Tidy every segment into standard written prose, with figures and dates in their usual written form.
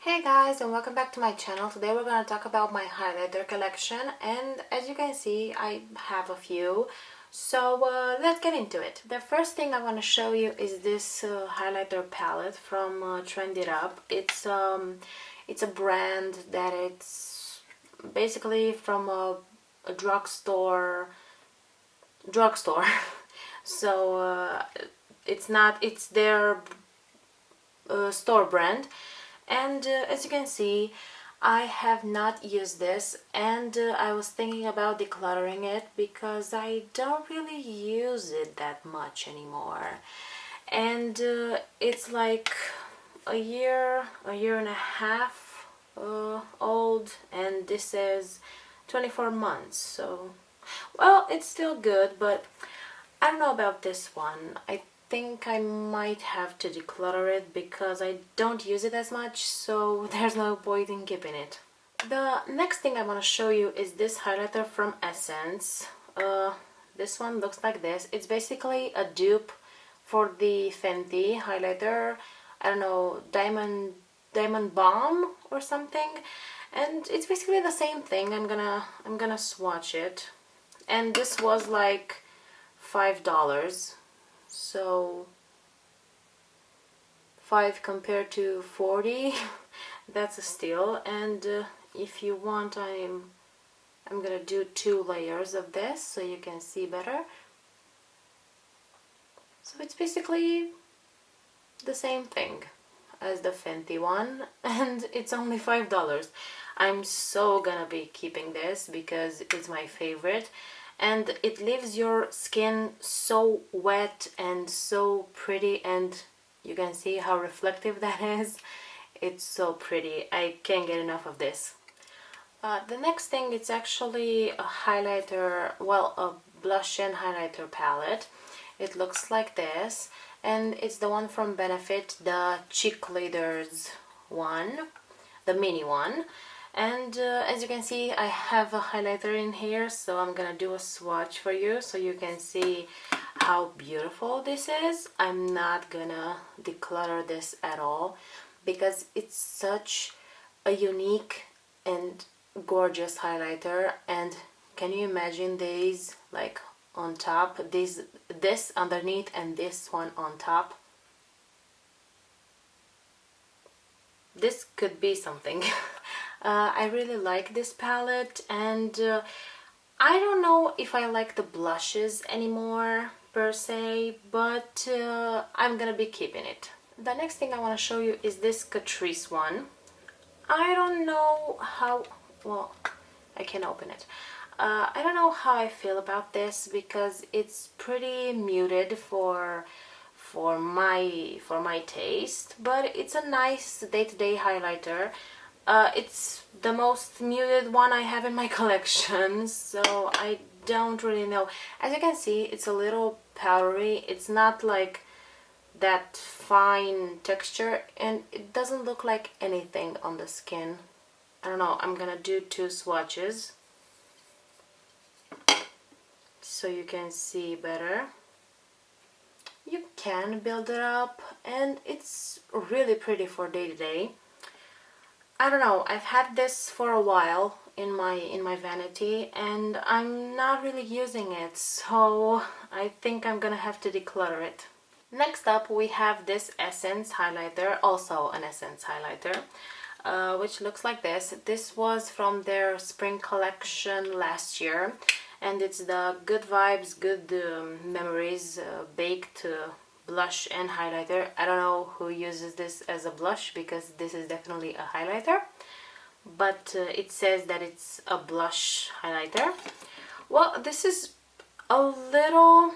Hey guys, and welcome back to my channel. Today we're going to talk about my highlighter collection, and as you can see I have a few, so let's get into it. The first thing I want to show you is this highlighter palette from Trend It Up. It's a brand that it's basically from a drugstore so it's their store brand. And as you can see, I have not used this, and I was thinking about decluttering it because I don't really use it that much anymore. And it's like a year and a half old, and this is 24 months. So, well, it's still good, but I don't know about this one. I think I might have to declutter it because I don't use it as much, so there's no point in keeping it. The next thing I want to show you is this highlighter from Essence. This one looks like this. It's basically a dupe for the Fenty highlighter. I don't know, Diamond Bomb or something. And it's basically the same thing. I'm gonna swatch it. And this was like $5, so 5 compared to 40 that's a steal. And if you want, I'm gonna do 2 layers of this so you can see better. So it's basically the same thing as the Fenty one, and it's only $5. I'm so gonna be keeping this because it's my favorite, and it leaves your skin so wet and so pretty, and you can see how reflective that is. It's so pretty. I can't get enough of this. The next thing, it's actually a highlighter, well, a blush and highlighter palette. It looks like this, and it's the one from Benefit, the Cheek Leaders one, the mini one. And as you can see, I have a highlighter in here, so I'm gonna do a swatch for you so you can see how beautiful this is. I'm not gonna declutter this at all because it's such a unique and gorgeous highlighter. And can you imagine these like on top, this underneath and this one on top? This could be something. I really like this palette, and I don't know if I like the blushes anymore per se, but I'm gonna be keeping it. The next thing I want to show you is this Catrice one. I don't know how, well, I can open it. I don't know how I feel about this because it's pretty muted for my taste, but it's a nice day-to-day highlighter. It's the most muted one I have in my collection, so I don't really know. As you can see, it's a little powdery. It's not like that fine texture, and it doesn't look like anything on the skin. I don't know, I'm gonna do 2 swatches so you can see better. You can build it up, and it's really pretty for day-to-day. I don't know, I've had this for a while in my vanity, and I'm not really using it, so I think I'm gonna have to declutter it. Next up, we have this Essence highlighter, also an Essence highlighter, which looks like this. This was from their spring collection last year, and it's the Good Vibes, Good Memories Baked blush and highlighter. I don't know who uses this as a blush because this is definitely a highlighter, but it says that it's a blush highlighter. Well, this is a little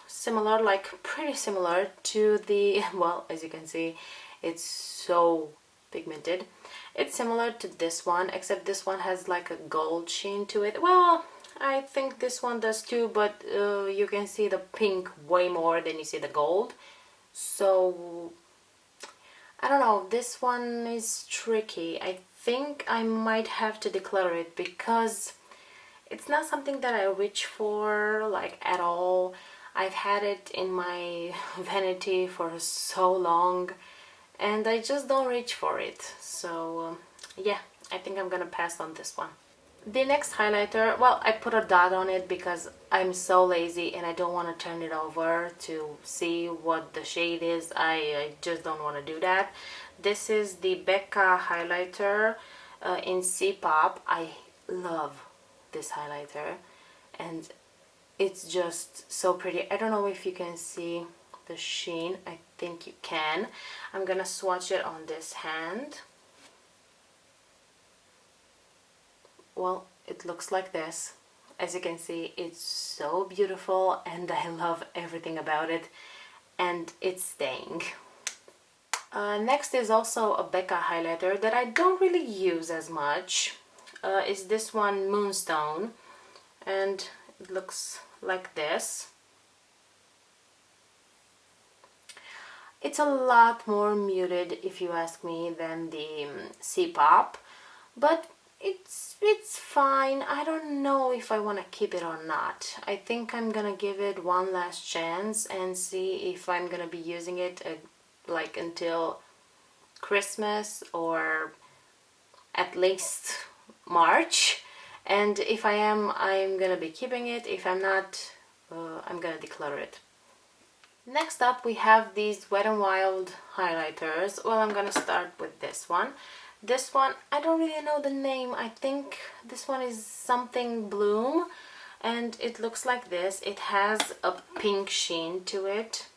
similar, like pretty similar to the, well, as you can see, it's so pigmented. It's similar to this one, except this one has like a gold sheen to it. Well, I think this one does too, but you can see the pink way more than you see the gold. So I don't know, this one is tricky. I think I might have to declutter it because it's not something that I reach for like at all. I've had it in my vanity for so long, and I just don't reach for it. So yeah, I think I'm gonna pass on this one. The next highlighter, well, I put a dot on it because I'm so lazy and I don't want to turn it over to see what the shade is. I just don't want to do that. This is the Becca highlighter in C-Pop. I love this highlighter and it's just so pretty. I don't know if you can see the sheen. I think you can. I'm gonna swatch it on this hand. Well, it looks like this. As you can see, it's so beautiful and I love everything about it, and it's staying. Next is also a Becca highlighter that I don't really use as much. Is this one Moonstone, and it looks like this. It's a lot more muted, if you ask me, than the C-Pop, but it's fine. I don't know if I want to keep it or not. I think I'm gonna give it one last chance and see if I'm gonna be using it like until Christmas or at least March, and if I am, I'm gonna be keeping it. If I'm not, I'm gonna declutter it. Next up we have these Wet n Wild highlighters. Well, I'm gonna start with this one. This one, I don't really know the name. I think this one is something Bloom, and it looks like this. It has a pink sheen to it.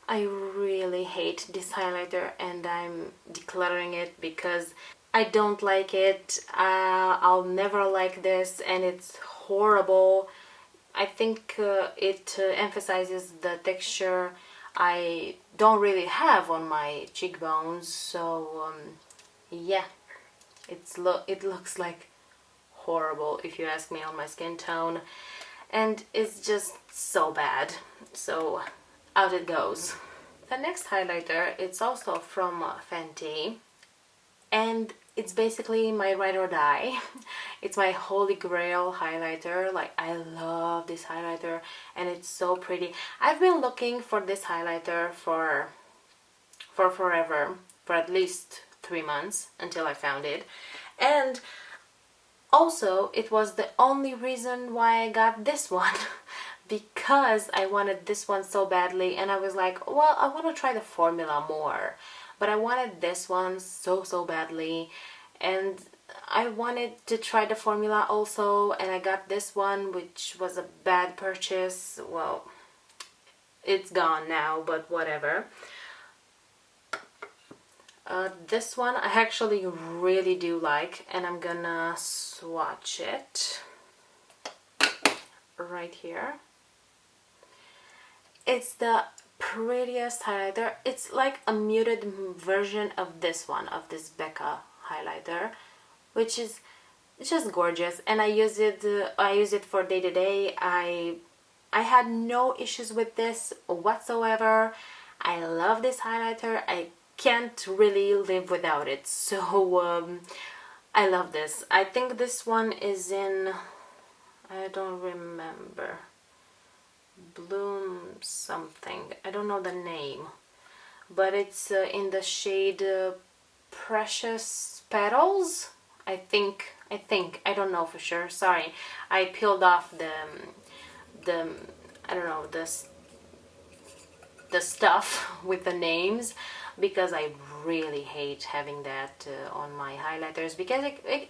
I really hate this highlighter and I'm decluttering it because I don't like it. I'll never like this and it's horrible. I think it emphasizes the texture I don't really have on my cheekbones, so yeah, it looks like horrible if you ask me on my skin tone, and it's just so bad. So out it goes. The next highlighter, it's also from Fenty, and it's basically my ride or die. It's my holy grail highlighter. Like, I love this highlighter and it's so pretty. I've been looking for this highlighter for forever, for at least 3 months, until I found it. And also, it was the only reason why I got this one. Because I wanted this one so badly, and I was like, well, I want to try the formula more, but I wanted this one so badly, and I wanted to try the formula also, and I got this one, which was a bad purchase. Well, it's gone now, but whatever. This one I actually really do like, and I'm gonna swatch it right here. It's the prettiest highlighter. It's like a muted version of this one, of this Becca highlighter, which is just gorgeous, and I use it for day to day. I had no issues with this whatsoever. I love this highlighter. I can't really live without it. So I love this. I think this one is in, I don't remember, Bloom something. I don't know the name, but it's in the shade Precious Petals. I think. I don't know for sure. Sorry, I peeled off the I don't know, the stuff with the names, because I really hate having that on my highlighters, because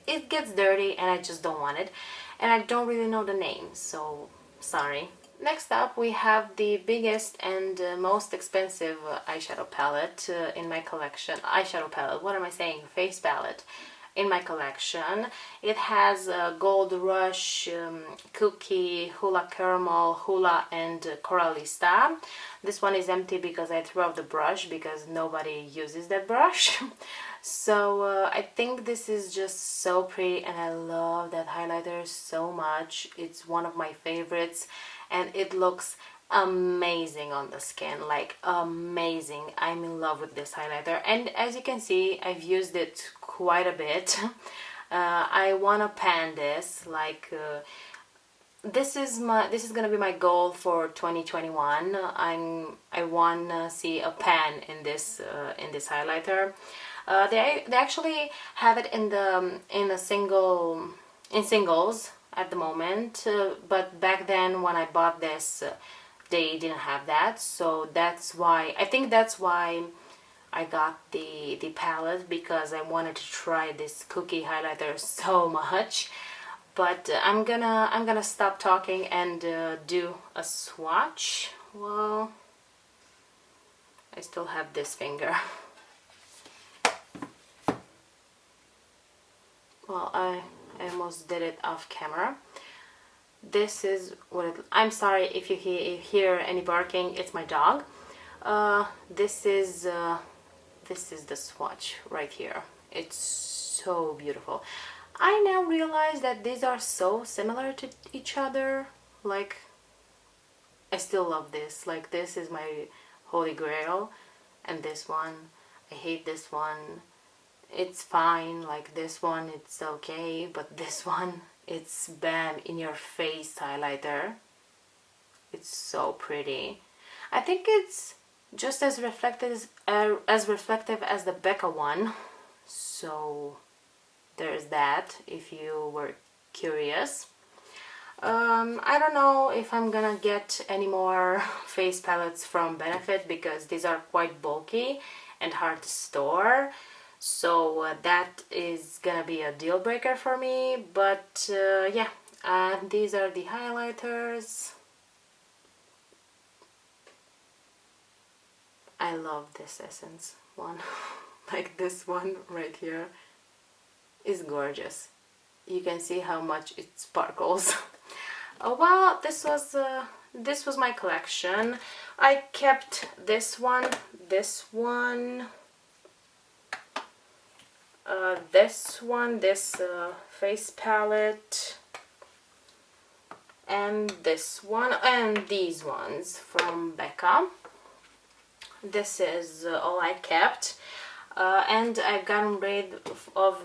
it gets dirty and I just don't want it, and I don't really know the names, so sorry. Next up we have the biggest and most expensive eyeshadow palette in my collection. Eyeshadow palette, what am I saying? Face palette in my collection. It has Gold Rush, Cookie, Hula Caramel, Hula, and Coralista. This one is empty because I threw out the brush because nobody uses that brush. So I think this is just so pretty, and I love that highlighter so much. It's one of my favorites, and it looks amazing on the skin, like amazing. I'm in love with this highlighter, and as you can see, I've used it quite a bit. I want to pan this, like this is gonna be my goal for 2021. I want to see a pan in this highlighter. They actually have it in singles at the moment, but back then when I bought this, they didn't have that. So that's why I got the palette, because I wanted to try this cookie highlighter so much. But I'm gonna stop talking and do a swatch. Well, I still have this finger. Well, I almost did it off camera. This is what it, I'm sorry if you hear any barking. It's my dog. This is the swatch right here. It's so beautiful. I now realize that these are so similar to each other. Like, I still love this. Like, this is my holy grail. And this one, I hate this one. It's fine. Like, this one, it's okay. But this one, it's bam, in your face highlighter. It's so pretty. I think it's just as reflective as the Becca one. So there's that, if you were curious. I don't know if I'm gonna get any more face palettes from Benefit, because these are quite bulky and hard to store. So that is gonna be a deal breaker for me. But yeah, these are the highlighters. I love this Essence one. Like, this one right here is gorgeous. You can see how much it sparkles. Well, this was my collection. I kept this one, this face palette, and this one, and these ones from Becca. This is all I kept. And I've gotten rid of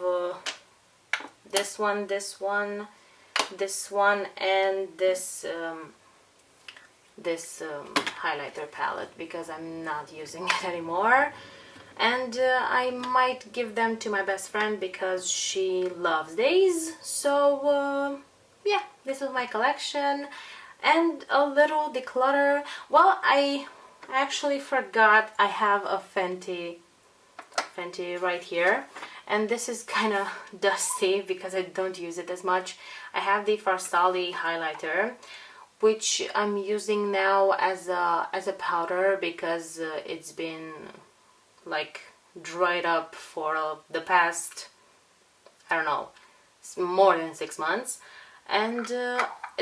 this one, and this highlighter palette, because I'm not using it anymore. And I might give them to my best friend because she loves these. So yeah, this is my collection. And a little declutter. Well, I actually forgot I have a Fenty right here, and this is kind of dusty because I don't use it as much. I have the Farsali highlighter, which I'm using now as a powder, because it's been like dried up for the past, I don't know, more than 6 months. And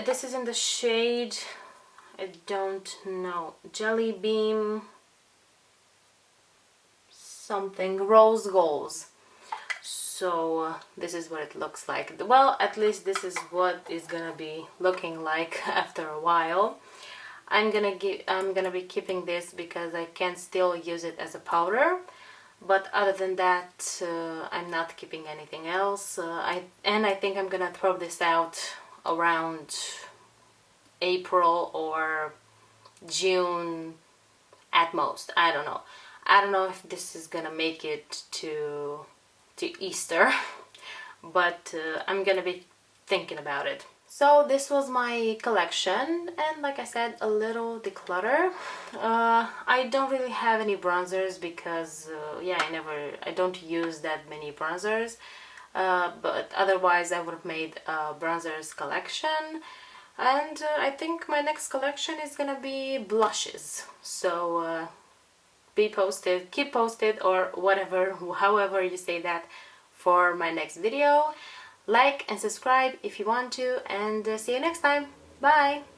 this is in the shade, I don't know, Jelly Beam something, Rose Goals. So this is what it looks like. Well, at least this is what it's gonna be looking like after a while. I'm gonna be keeping this because I can still use it as a powder, but other than that, I'm not keeping anything else. I think I'm gonna throw this out around April or June at most. I don't know. I don't know if this is gonna make it to Easter, but I'm gonna be thinking about it. So this was my collection, and like I said, a little declutter. I don't really have any bronzers because yeah, I don't use that many bronzers, but otherwise I would have made a bronzers collection. And I think my next collection is gonna be blushes. So be posted, keep posted, or whatever, however you say that, for my next video. Like and subscribe if you want to, and see you next time. Bye!